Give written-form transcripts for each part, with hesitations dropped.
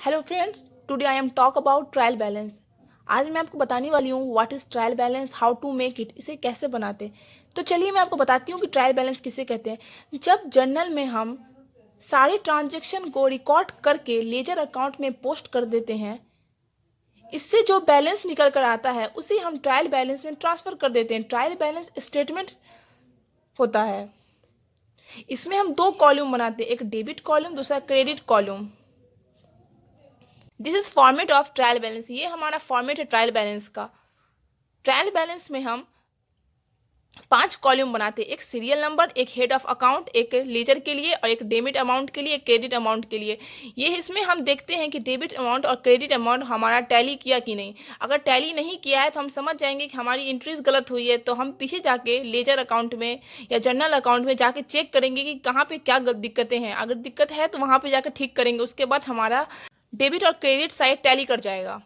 Hello friends, today I am talk about trial balance. आज मैं आपको बताने वाली हूँ what is trial balance, how to make it, इसे कैसे बनाते। तो चलिए मैं आपको बताती हूँ कि ट्रायल बैलेंस किसे कहते हैं। जब जर्नल में हम सारे ट्रांजेक्शन को रिकॉर्ड करके लेजर अकाउंट में पोस्ट कर देते हैं, इससे जो बैलेंस निकल कर आता है उसे हम ट्रायल बैलेंस में ट्रांसफ़र कर देते हैं। ट्रायल बैलेंस स्टेटमेंट होता है। इसमें हम दो कॉलम बनाते हैं, एक डेबिट कॉलम, दूसरा credit column. This is format of trial balance. ये हमारा फॉर्मेट है ट्रायल बैलेंस का। ट्रायल बैलेंस में हम 5 कॉलम बनाते हैं, एक सीरियल नंबर, एक हेड ऑफ अकाउंट, एक लेजर के लिए और एक डेबिट अमाउंट के लिए, एक क्रेडिट अमाउंट के लिए। ये इसमें हम देखते हैं कि डेबिट अमाउंट और क्रेडिट अमाउंट हमारा टैली किया कि नहीं। अगर टैली नहीं किया है तो हम समझ जाएंगे कि हमारी एंट्रीज गलत हुई है, तो हम पीछे जाके लेजर अकाउंट में या जर्नल अकाउंट में जाके चेक करेंगे कि कहाँ पे क्या दिक्कतें हैं। अगर दिक्कत है तो वहाँ पे जाकर ठीक करेंगे। उसके बाद हमारा डेबिट और क्रेडिट साइड टैली कर जाएगा।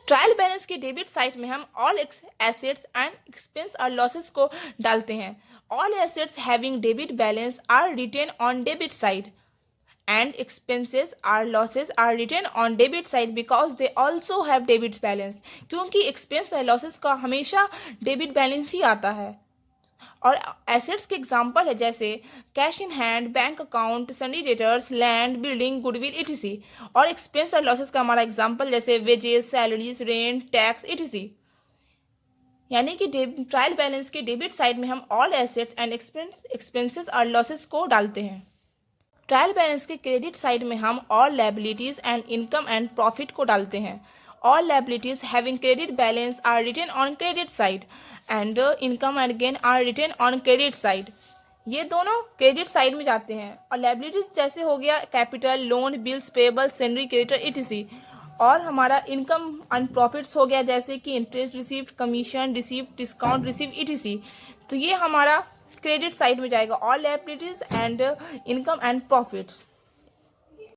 ट्रायल बैलेंस के डेबिट साइड में हम ऑल एसेट्स एंड एक्सपेंस और लॉसेस को डालते हैं। All assets having debit balance are written on debit side and expenses or losses are written on debit side because they also have debit balance। क्योंकि expense और losses का हमेशा debit balance ही आता है। और एसेट्स के एग्जाम्पल है जैसे cash in hand, bank account, sundry debtors, land, building, goodwill etc. और एक्सपेंस और लॉसेस का हमारा एग्जाम्पल जैसे wages, salaries, rent, tax etc. यानी कि ट्रायल बैलेंस के डेबिट साइड में हम ऑल एसेट्स एंड एक्सपेंसेस और लॉसेस को डालते हैं। ट्रायल बैलेंस के क्रेडिट साइड में हम all liabilities and income and profit को डालते हैं। All liabilities having credit balance are written on credit side and income and gain are written on credit side. ये दोनों क्रेडिट साइड में जाते हैं। और लायबिलिटीज जैसे हो गया capital, loan, bills payable, salary, creditor etc.. और हमारा इनकम एंड प्रॉफिट्स हो गया जैसे कि interest received, commission received, discount receive etc.. तो ये हमारा क्रेडिट साइड में जाएगा, all liabilities and income and profits.